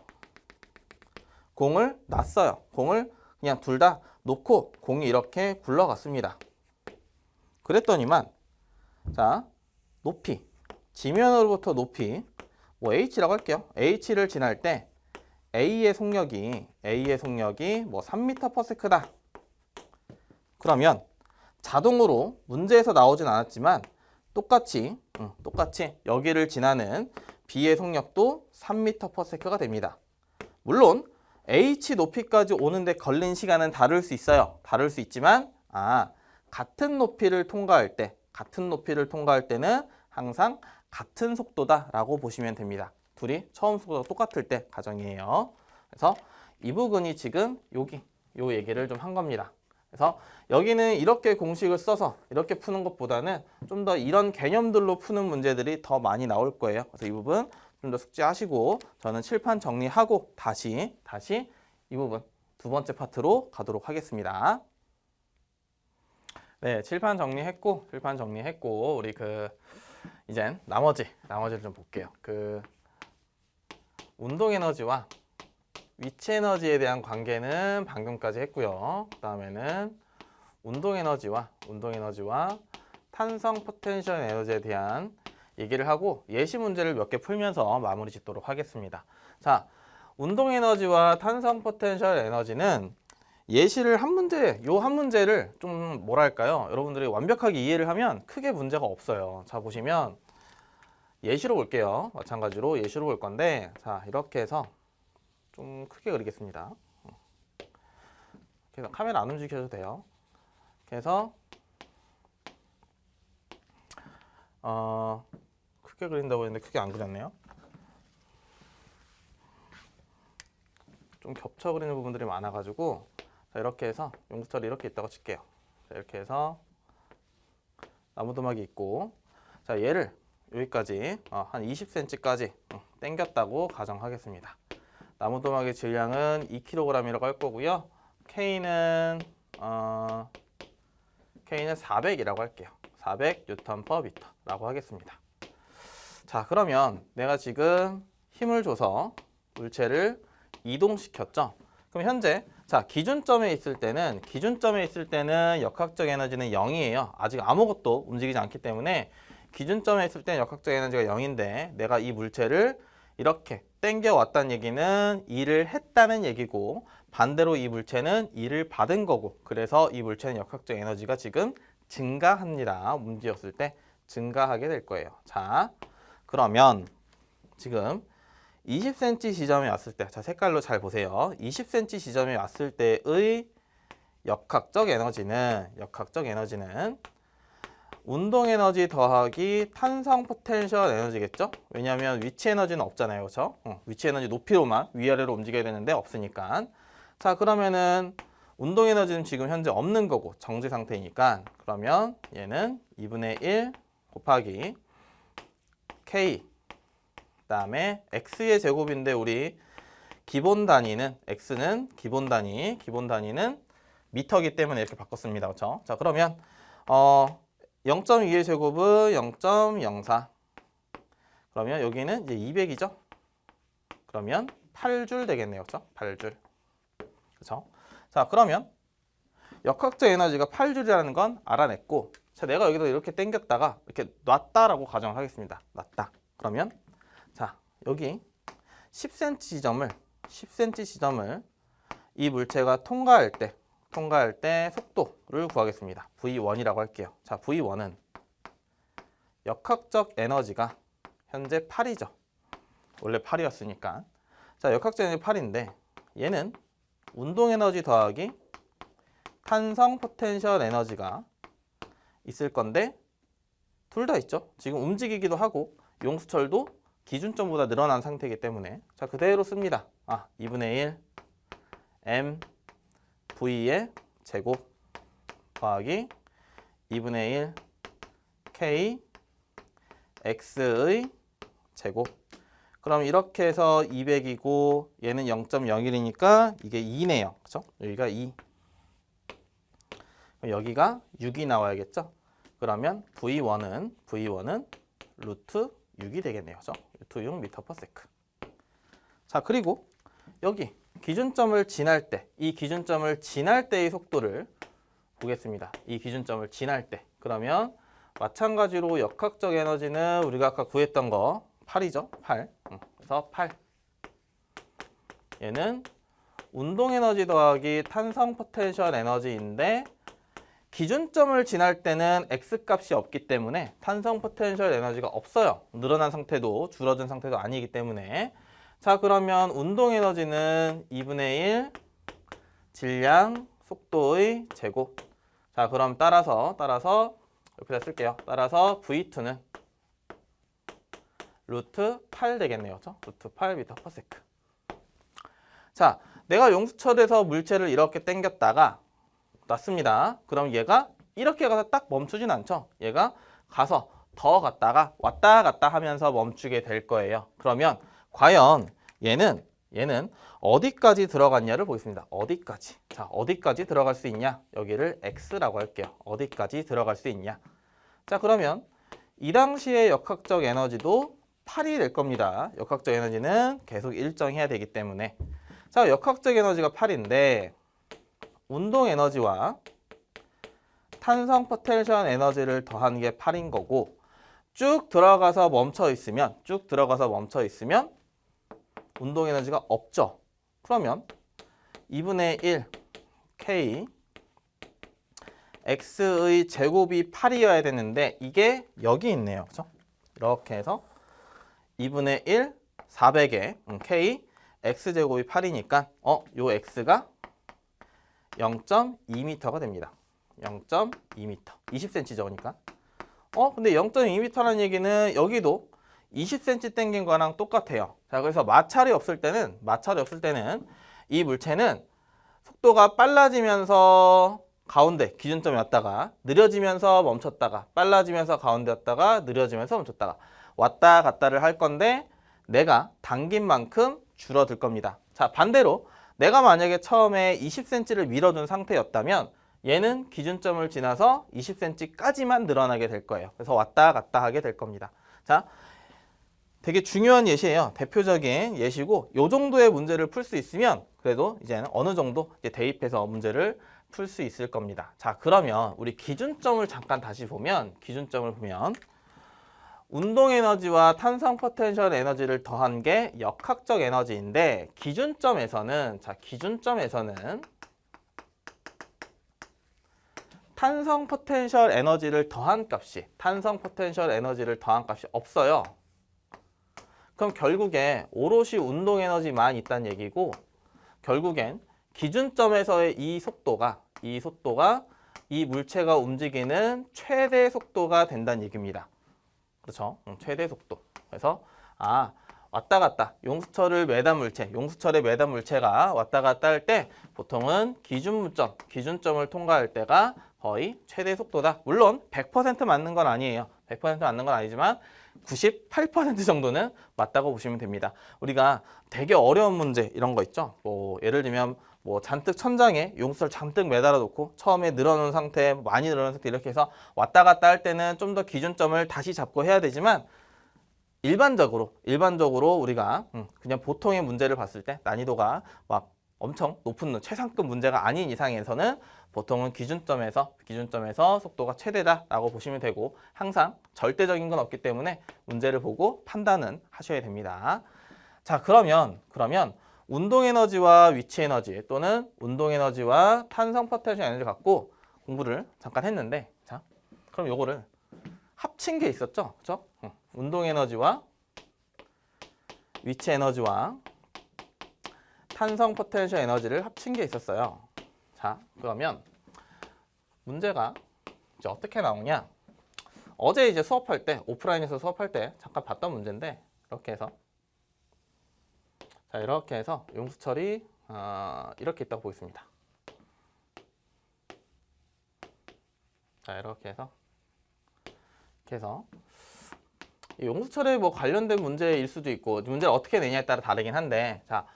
공을 놨어요. 공을 그냥 둘 다 놓고 공이 이렇게 굴러갔습니다. 그랬더니만 자, 높이, 지면으로부터 높이 뭐 H라고 할게요. H를 지날 때 A의 속력이 뭐 3m/s다. 그러면 자동으로 문제에서 나오진 않았지만 똑같이 여기를 지나는 B의 속력도 3m/s가 됩니다. 물론 H 높이까지 오는데 걸린 시간은 다를 수 있어요. 다를 수 있지만 같은 높이를 통과할 때는 항상 같은 속도다라고 보시면 됩니다. 둘이 처음 속도가 똑같을 때 가정이에요. 그래서 이 부분이 지금 요 얘기를 좀 한 겁니다. 그래서 여기는 이렇게 공식을 써서 이렇게 푸는 것보다는 좀 더 이런 개념들로 푸는 문제들이 더 많이 나올 거예요. 그래서 이 부분 좀 더 숙지하시고 저는 칠판 정리하고 다시 이 부분 두 번째 파트로 가도록 하겠습니다. 네, 칠판 정리했고 우리 이젠 나머지를 좀 볼게요. 운동 에너지와 위치 에너지에 대한 관계는 방금까지 했고요. 그다음에는 운동 에너지와 탄성 포텐셜 에너지에 대한 얘기를 하고 예시 문제를 몇 개 풀면서 마무리 짓도록 하겠습니다. 자, 운동 에너지와 탄성 포텐셜 에너지는 예시를 한 문제를 좀 뭐랄까요? 여러분들이 완벽하게 이해를 하면 크게 문제가 없어요. 자, 보시면 예시로 볼게요. 마찬가지로 예시로 볼 건데 자, 이렇게 해서 좀 크게 그리겠습니다. 그래서 카메라 안 움직여도 돼요. 그래서 크게 그린다고 했는데 크게 안 그렸네요. 좀 겹쳐 그리는 부분들이 많아가지고 자, 이렇게 해서 용수철이 이렇게 있다고 칠게요. 자, 이렇게 해서 나무도막이 있고 자, 얘를 여기까지 한 20cm까지 당겼다고 가정하겠습니다. 나무도막의 질량은 2kg이라고 할 거고요. K는 400이라고 할게요. 400Nm/m라고 하겠습니다. 자, 그러면 내가 지금 힘을 줘서 물체를 이동시켰죠. 그럼 현재 자, 기준점에 있을 때는 역학적 에너지는 0이에요. 아직 아무것도 움직이지 않기 때문에 기준점에 있을 때는 역학적 에너지가 0인데 내가 이 물체를 이렇게 당겨왔다는 얘기는 일을 했다는 얘기고 반대로 이 물체는 일을 받은 거고 그래서 이 물체는 역학적 에너지가 지금 증가합니다. 움직였을 때 증가하게 될 거예요. 자, 그러면 지금 20cm 지점에 왔을 때, 자, 색깔로 잘 보세요. 20cm 지점에 왔을 때의 역학적 에너지는 운동 에너지 더하기 탄성 포텐셜 에너지겠죠? 왜냐하면 위치 에너지는 없잖아요. 그렇죠? 위치 에너지 높이로만 위아래로 움직여야 되는데 없으니까. 자, 그러면은 운동 에너지는 지금 현재 없는 거고 정지 상태니까 그러면 얘는 2분의 1 곱하기 K 그다음에 X의 제곱인데 우리 기본 단위는 X는 기본 단위는 미터기 때문에 이렇게 바꿨습니다. 그렇죠? 자, 그러면 0.2의 제곱은 0.04. 그러면 여기는 이제 200이죠. 그러면 8줄 되겠네요. 그렇죠? 8줄. 그렇죠? 자, 그러면 역학적 에너지가 8줄이라는 건 알아냈고, 자, 내가 여기서 이렇게 당겼다가 이렇게 놨다라고 가정을 하겠습니다. 놨다. 그러면 자, 여기 10cm 지점을 이 물체가 통과할 때 속도를 구하겠습니다. V1이라고 할게요. 자, V1은 역학적 에너지가 현재 8이죠. 원래 8이었으니까. 자, 역학적 에너지 8인데 얘는 운동 에너지 더하기 탄성 포텐셜 에너지가 있을 건데 둘 다 있죠. 지금 움직이기도 하고 용수철도 기준점보다 늘어난 상태이기 때문에 자, 그대로 씁니다. 2분의 1 m v의 제곱 더하기 2분의 1 k x의 제곱. 그럼 이렇게 해서 200이고 얘는 0.01이니까 이게 2네요. 그렇죠? 여기가 2. 여기가 6이 나와야겠죠? 그러면 V1은 루트 6이 되겠네요. 그렇죠? 루트 6 m/s. 자, 그리고 여기 기준점을 지날 때, 이 기준점을 지날 때의 속도를 보겠습니다. 이 기준점을 지날 때. 그러면 마찬가지로 역학적 에너지는 우리가 아까 구했던 거 8이죠? 8. 그래서 8. 얘는 운동 에너지 더하기 탄성 포텐셜 에너지인데 기준점을 지날 때는 X값이 없기 때문에 탄성 포텐셜 에너지가 없어요. 늘어난 상태도 줄어든 상태도 아니기 때문에 자, 그러면 운동 에너지는 2분의 1 질량 속도의 제곱. 자, 그럼 따라서 옆에다 쓸게요. 따라서 V2는 루트 8 되겠네요. 그렇죠? 루트 8 m/s. 자, 내가 용수철에서 물체를 이렇게 당겼다가 놨습니다. 그럼 얘가 이렇게 가서 딱 멈추진 않죠. 얘가 가서 더 갔다가 왔다 갔다 하면서 멈추게 될 거예요. 그러면 과연 얘는 어디까지 들어갔냐를 보겠습니다. 어디까지. 자, 어디까지 들어갈 수 있냐? 여기를 X라고 할게요. 어디까지 들어갈 수 있냐? 자, 그러면 이 당시의 역학적 에너지도 8이 될 겁니다. 역학적 에너지는 계속 일정해야 되기 때문에. 자, 역학적 에너지가 8인데 운동 에너지와 탄성 포텐셜 에너지를 더한 게 8인 거고 쭉 들어가서 멈춰 있으면 운동 에너지가 없죠. 그러면 2분의 1 K X의 제곱이 8이어야 되는데 이게 여기 있네요. 그렇죠? 이렇게 해서 2분의 1 400에 K X제곱이 8이니까 요 X가 0.2m가 됩니다. 0.2m. 20cm죠, 그러니까. 근데 0.2m라는 얘기는 여기도 20cm 당긴 거랑 똑같아요. 자, 그래서 마찰이 없을 때는 이 물체는 속도가 빨라지면서 가운데 기준점에 왔다가 느려지면서 멈췄다가 빨라지면서 가운데 왔다가 느려지면서 멈췄다가 왔다 갔다를 할 건데 내가 당긴 만큼 줄어들 겁니다. 자, 반대로 내가 만약에 처음에 20cm를 밀어둔 상태였다면 얘는 기준점을 지나서 20cm까지만 늘어나게 될 거예요. 그래서 왔다 갔다 하게 될 겁니다. 자, 되게 중요한 예시예요. 대표적인 예시고 이 정도의 문제를 풀 수 있으면 그래도 이제는 어느 정도 이제 대입해서 문제를 풀 수 있을 겁니다. 자, 그러면 우리 기준점을 잠깐 다시 보면 운동 에너지와 탄성 포텐셜 에너지를 더한 게 역학적 에너지인데 기준점에서는 탄성 포텐셜 에너지를 더한 값이 없어요. 그럼 결국에 오롯이 운동 에너지만 있다는 얘기고 결국엔 기준점에서의 이 속도가 이 물체가 움직이는 최대 속도가 된다는 얘기입니다. 그렇죠? 최대 속도. 그래서 왔다 갔다 용수철을 매단 물체, 용수철의 매단 물체가 왔다 갔다 할 때 보통은 기준점을 통과할 때가 거의 최대 속도다. 물론 100% 맞는 건 아니에요. 100% 맞는 건 아니지만 98% 정도는 맞다고 보시면 됩니다. 우리가 되게 어려운 문제 이런 거 있죠. 뭐 예를 들면 뭐 잔뜩 천장에 용수철 잔뜩 매달아 놓고 처음에 늘어놓은 상태, 많이 늘어놓은 상태 이렇게 해서 왔다 갔다 할 때는 좀 더 기준점을 다시 잡고 해야 되지만 일반적으로 우리가 그냥 보통의 문제를 봤을 때 난이도가 막 엄청 높은 최상급 문제가 아닌 이상에서는 보통은 기준점에서 속도가 최대다라고 보시면 되고 항상 절대적인 건 없기 때문에 문제를 보고 판단은 하셔야 됩니다. 자, 그러면 운동에너지와 위치에너지 또는 운동에너지와 탄성 포텐셜 에너지를 갖고 공부를 잠깐 했는데 자, 그럼 요거를 합친 게 있었죠? 그렇죠? 운동에너지와 위치에너지와 탄성 포텐셜 에너지를 합친 게 있었어요. 자, 그러면 문제가 이제 어떻게 나오냐? 어제 이제 수업할 때, 오프라인에서 수업할 때 잠깐 봤던 문제인데 이렇게 해서 자, 이렇게 해서 용수철이 이렇게 있다고 보겠습니다. 자, 이렇게 해서 이 용수철에 뭐 관련된 문제일 수도 있고 문제를 어떻게 내냐에 따라 다르긴 한데 자,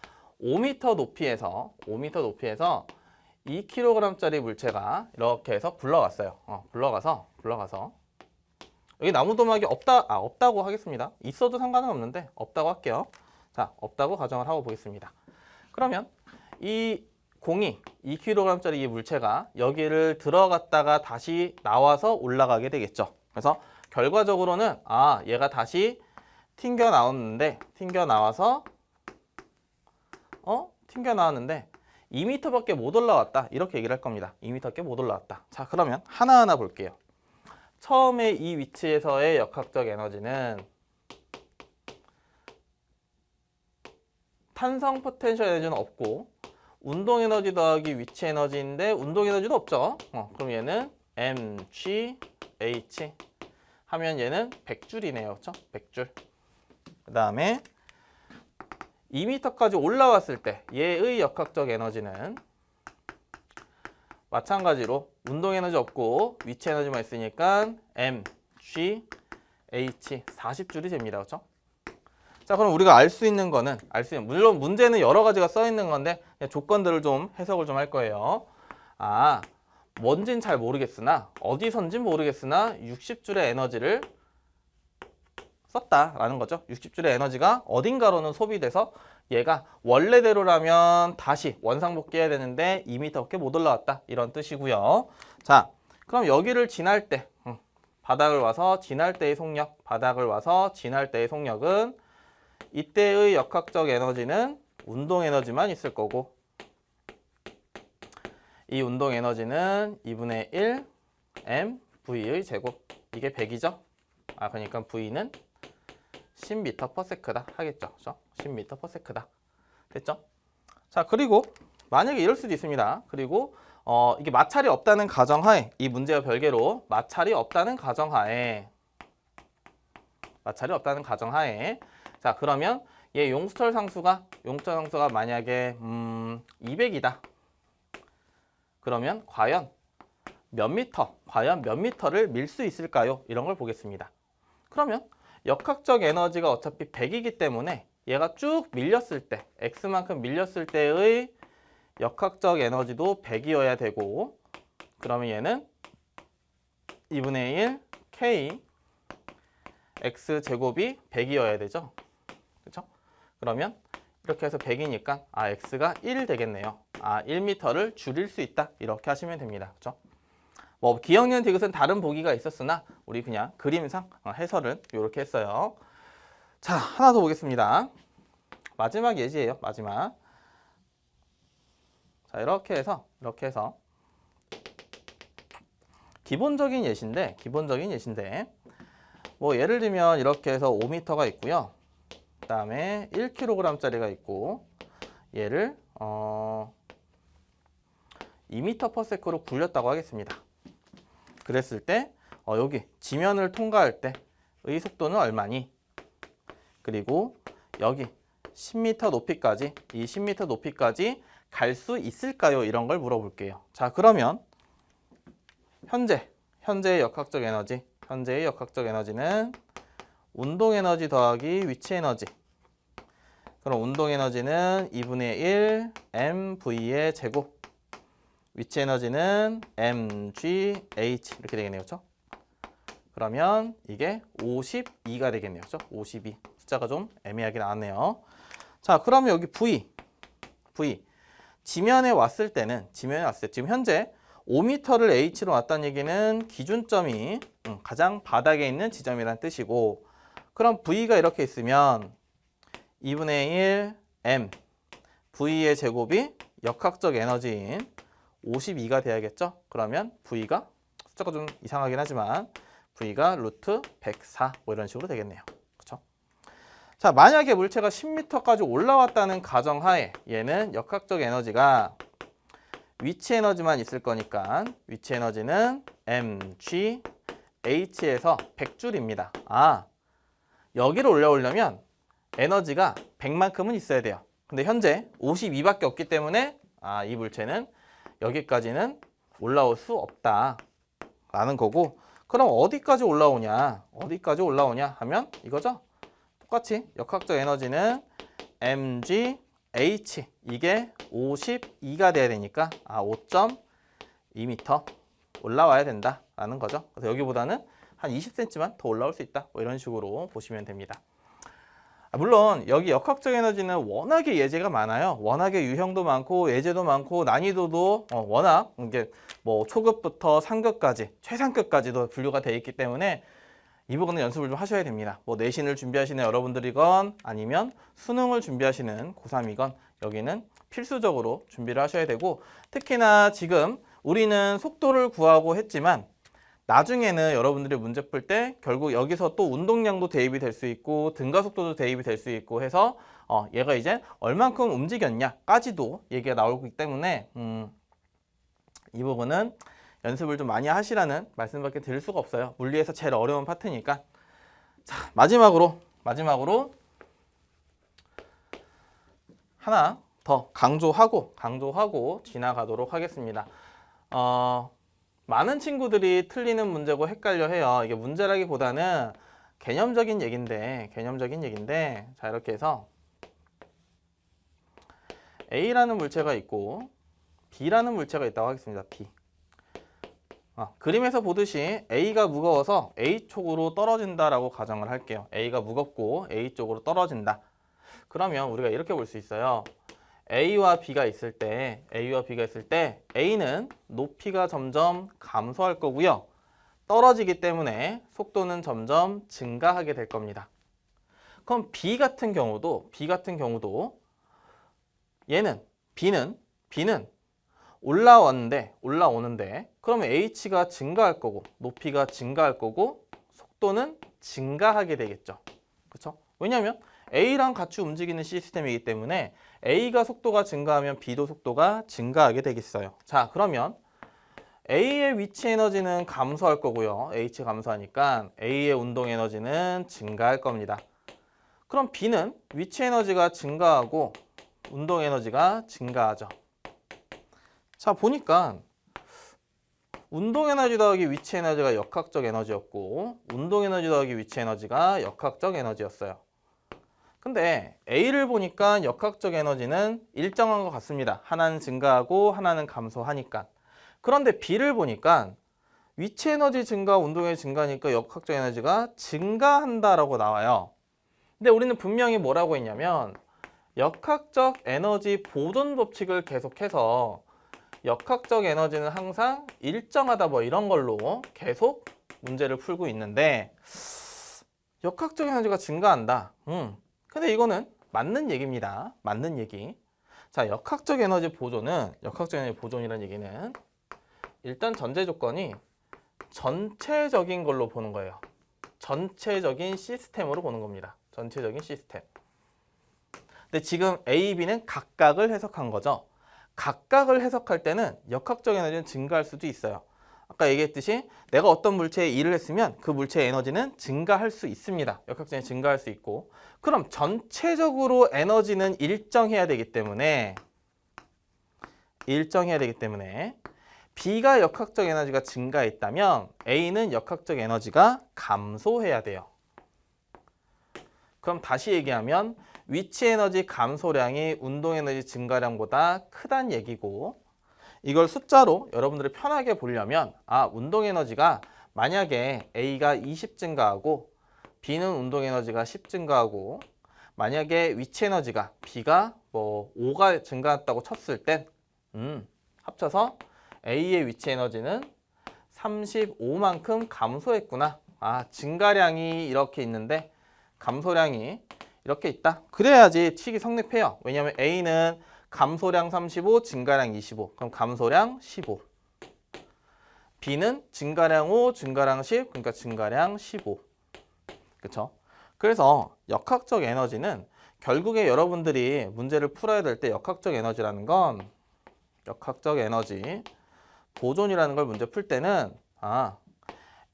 5m 높이에서 2kg짜리 물체가 이렇게 해서 굴러갔어요. 굴러가서 여기 나무도막이 없다고 하겠습니다. 있어도 상관은 없는데 없다고 할게요. 자, 없다고 가정을 하고 보겠습니다. 그러면 이 공이 2kg짜리 이 물체가 여기를 들어갔다가 다시 나와서 올라가게 되겠죠. 그래서 결과적으로는 얘가 다시 튕겨 나왔는데 2m밖에 못 올라왔다. 이렇게 얘기를 할 겁니다. 2m밖에 못 올라왔다. 자, 그러면 하나하나 볼게요. 처음에 이 위치에서의 역학적 에너지는 탄성 포텐셜 에너지는 없고 운동 에너지 더하기 위치 에너지인데 운동 에너지도 없죠. 그럼 얘는 mgh 하면 얘는 100줄이네요. 그렇죠? 100줄. 그 다음에 2m까지 올라왔을 때 얘의 역학적 에너지는 마찬가지로 운동 에너지 없고 위치 에너지만 있으니까 mgh 40줄이 됩니다. 그렇죠? 자, 그럼 우리가 알 수 있는 거는 물론 문제는 여러 가지가 써 있는 건데 조건들을 좀 해석을 좀 할 거예요. 뭔진 잘 모르겠으나 어디선진 모르겠으나 60줄의 에너지를 썼다라는 거죠. 60줄의 에너지가 어딘가로는 소비돼서 얘가 원래대로라면 다시 원상복귀해야 되는데 2m밖에 못 올라왔다. 이런 뜻이고요. 자, 그럼 여기를 지날 때 바닥을 와서 지날 때의 속력은 이때의 역학적 에너지는 운동 에너지만 있을 거고 이 운동 에너지는 2분의 1 mv의 제곱. 이게 100이죠? 그러니까 v는 10m/s다 하겠죠. 그렇죠? 10m/s다. 됐죠? 자, 그리고 만약에 이럴 수도 있습니다. 그리고 이게 마찰이 없다는 가정하에 이 문제와 별개로 마찰이 없다는 가정하에 자, 그러면 얘 용수철 상수가 만약에 200이다. 그러면 과연 몇 미터를 밀 수 있을까요? 이런 걸 보겠습니다. 그러면 역학적 에너지가 어차피 100이기 때문에 얘가 쭉 밀렸을 때 x만큼 밀렸을 때의 역학적 에너지도 100이어야 되고 그러면 얘는 2분의 1 k x제곱이 100이어야 되죠. 그렇죠? 그러면 이렇게 해서 100이니까 x가 1 되겠네요. 1m를 줄일 수 있다. 이렇게 하시면 됩니다. 그렇죠? 뭐 기억년 디귿은 다른 보기가 있었으나 우리 그냥 그림상 해설은 이렇게 했어요. 자, 하나 더 보겠습니다. 마지막 예제예요. 마지막. 자, 이렇게 해서 기본적인 예시인데 뭐 예를 들면 이렇게 해서 5m가 있고요. 그 다음에 1kg짜리가 있고 얘를 2m/s로 굴렸다고 하겠습니다. 그랬을 때 여기 지면을 통과할 때의 속도는 얼마니? 그리고 여기 10m 높이까지, 이 10m 높이까지 갈 수 있을까요? 이런 걸 물어볼게요. 자, 그러면 현재의 역학적 에너지, 현재의 역학적 에너지는 운동 에너지 더하기 위치 에너지. 그럼 운동 에너지는 2분의 1 mv의 제곱. 위치 에너지는 mgh 이렇게 되겠네요. 그렇죠? 그러면 이게 52가 되겠네요. 그렇죠? 52. 숫자가 좀 애매하게 나왔네요. 자, 그러면 여기 v. 지면에 왔을 때 지금 현재 5m를 h로 왔다는 얘기는 기준점이 가장 바닥에 있는 지점이란 뜻이고, 그럼 v가 이렇게 있으면 2분의 1 m v의 제곱이 역학적 에너지인 52가 돼야겠죠? 그러면 v가 숫자가 좀 이상하긴 하지만 v가 루트 104 뭐 이런 식으로 되겠네요. 그렇죠? 자, 만약에 물체가 10m까지 올라왔다는 가정하에 얘는 역학적 에너지가 위치 에너지만 있을 거니까 위치 에너지는 mgh에서 100줄입니다. 여기로 올라오려면 에너지가 100만큼은 있어야 돼요. 근데 현재 52밖에 없기 때문에 이 물체는 여기까지는 올라올 수 없다라는 거고, 그럼 어디까지 올라오냐 하면 이거죠. 똑같이 역학적 에너지는 mgh 이게 52가 돼야 되니까 5.2m 올라와야 된다라는 거죠. 그래서 여기보다는 한 20cm만 더 올라올 수 있다. 뭐 이런 식으로 보시면 됩니다. 물론 여기 역학적 에너지는 워낙에 예제가 많아요. 워낙에 유형도 많고 예제도 많고 난이도도 워낙 이게 뭐 초급부터 상급까지 최상급까지도 분류가 되어 있기 때문에 이 부분은 연습을 좀 하셔야 됩니다. 뭐 내신을 준비하시는 여러분들이건 아니면 수능을 준비하시는 고3이건 여기는 필수적으로 준비를 하셔야 되고, 특히나 지금 우리는 속도를 구하고 했지만 나중에는 여러분들이 문제 풀 때 결국 여기서 또 운동량도 대입이 될 수 있고 등가속도도 대입이 될 수 있고 해서 얘가 이제 얼만큼 움직였냐까지도 얘기가 나오기 때문에 이 부분은 연습을 좀 많이 하시라는 말씀밖에 드릴 수가 없어요. 물리에서 제일 어려운 파트니까. 자, 마지막으로 하나 더 강조하고 지나가도록 하겠습니다. 많은 친구들이 틀리는 문제고 헷갈려 해요. 이게 문제라기보다는 개념적인 얘기인데 자, 이렇게 해서 A라는 물체가 있고 B라는 물체가 있다고 하겠습니다. B. 그림에서 보듯이 A가 무거워서 A 쪽으로 떨어진다라고 가정을 할게요. A가 무겁고 A 쪽으로 떨어진다. 그러면 우리가 이렇게 볼 수 있어요. A와 B가 있을 때 A는 높이가 점점 감소할 거고요. 떨어지기 때문에 속도는 점점 증가하게 될 겁니다. 그럼 B 같은 경우도 B는 올라오는데 그러면 H가 증가할 거고 높이가 증가할 거고 속도는 증가하게 되겠죠. 그렇죠? 왜냐하면 A랑 같이 움직이는 시스템이기 때문에 A가 속도가 증가하면 B도 속도가 증가하게 되겠어요. 자, 그러면 A의 위치 에너지는 감소할 거고요. H 감소하니까 A의 운동 에너지는 증가할 겁니다. 그럼 B는 위치 에너지가 증가하고 운동 에너지가 증가하죠. 자, 보니까 운동 에너지 더하기 위치 에너지가 역학적 에너지였고 운동 에너지 더하기 위치 에너지가 역학적 에너지였어요. 근데 A를 보니까 역학적 에너지는 일정한 것 같습니다. 하나는 증가하고 하나는 감소하니까. 그런데 B를 보니까 위치 에너지 증가, 운동 에너지 증가니까 역학적 에너지가 증가한다라고 나와요. 근데 우리는 분명히 뭐라고 했냐면 역학적 에너지 보존 법칙을 계속해서 역학적 에너지는 항상 일정하다 뭐 이런 걸로 계속 문제를 풀고 있는데 역학적 에너지가 증가한다. 근데 이거는 맞는 얘기입니다. 맞는 얘기. 자, 역학적 에너지 보존이라는 얘기는 일단 전제 조건이 전체적인 걸로 보는 거예요. 전체적인 시스템으로 보는 겁니다. 전체적인 시스템. 근데 지금 A, B는 각각을 해석한 거죠. 각각을 해석할 때는 역학적 에너지는 증가할 수도 있어요. 아까 아까 얘기했듯이 내가 어떤 물체에 일을 했으면 그 물체의 에너지는 증가할 수 있습니다. 역학적이 증가할 수 있고. 그럼 전체적으로 에너지는 일정해야 되기 때문에 B가 역학적 에너지가 증가했다면 A는 역학적 에너지가 감소해야 돼요. 그럼 다시 얘기하면 위치 에너지 감소량이 운동 에너지 증가량보다 크다는 얘기고, 이걸 숫자로 여러분들이 편하게 보려면 운동 에너지가 만약에 A가 20 증가하고 B는 운동 에너지가 10 증가하고 만약에 위치 에너지가 B가 5가 증가했다고 쳤을 땐 합쳐서 A의 위치 에너지는 35만큼 감소했구나. 증가량이 이렇게 있는데 감소량이 이렇게 있다. 그래야지 칙이 성립해요. 왜냐하면 A는 감소량 35, 증가량 25. 그럼 감소량 15. B는 증가량 5, 증가량 10. 그러니까 증가량 15. 그렇죠? 그래서 역학적 에너지는 결국에 여러분들이 문제를 풀어야 될 때 역학적 에너지라는 건 역학적 에너지 보존이라는 걸 문제 풀 때는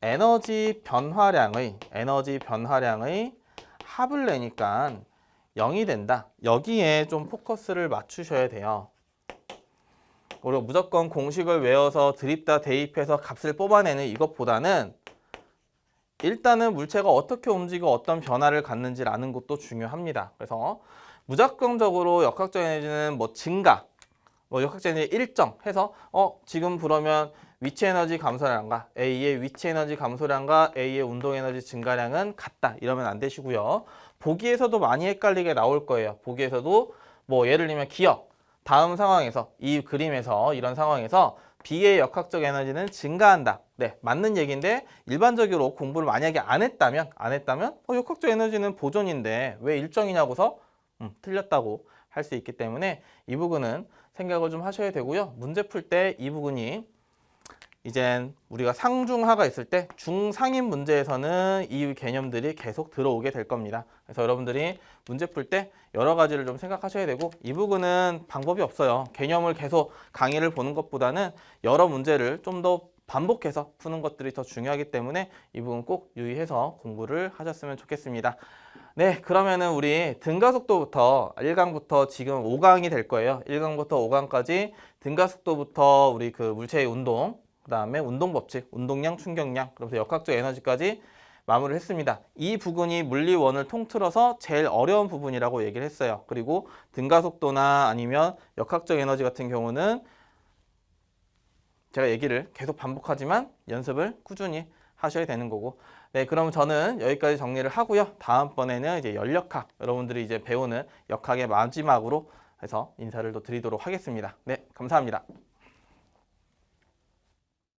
에너지 변화량의 합을 내니까 0이 된다. 여기에 좀 포커스를 맞추셔야 돼요. 우리가 무조건 공식을 외워서 드립다 대입해서 값을 뽑아내는 이것보다는 일단은 물체가 어떻게 움직이고 어떤 변화를 갖는지를 아는 것도 중요합니다. 그래서 무작정적으로 역학적 에너지는 증가, 역학적 에너지 일정 해서 지금 그러면 위치 에너지 감소량과 A의 위치 에너지 감소량과 A의 운동 에너지 증가량은 같다. 이러면 안 되시고요. 보기에서도 많이 헷갈리게 나올 거예요. 보기에서도 예를 들면 기억, 다음 상황에서 이 그림에서 이런 상황에서 B의 역학적 에너지는 증가한다. 네, 맞는 얘기인데 일반적으로 공부를 만약에 안 했다면 역학적 에너지는 보존인데 왜 일정이냐고서 틀렸다고 할 수 있기 때문에 이 부분은 생각을 좀 하셔야 되고요. 문제 풀 때 이 부분이 이젠 우리가 상중하가 있을 때 중상인 문제에서는 이 개념들이 계속 들어오게 될 겁니다. 그래서 여러분들이 문제 풀 때 여러 가지를 좀 생각하셔야 되고, 이 부분은 방법이 없어요. 개념을 계속 강의를 보는 것보다는 여러 문제를 좀 더 반복해서 푸는 것들이 더 중요하기 때문에 이 부분 꼭 유의해서 공부를 하셨으면 좋겠습니다. 네, 그러면은 우리 등가속도부터 1강부터 지금 5강이 될 거예요. 1강부터 5강까지 등가속도부터 우리 그 물체의 운동, 그 다음에 운동법칙, 운동량, 충격량, 그러면서 역학적 에너지까지 마무리를 했습니다. 이 부분이 물리원을 통틀어서 제일 어려운 부분이라고 얘기를 했어요. 그리고 등가속도나 아니면 역학적 에너지 같은 경우는 제가 얘기를 계속 반복하지만 연습을 꾸준히 하셔야 되는 거고, 네, 그럼 저는 여기까지 정리를 하고요. 다음번에는 이제 연력학, 여러분들이 이제 배우는 역학의 마지막으로 해서 인사를 또 드리도록 하겠습니다. 네, 감사합니다.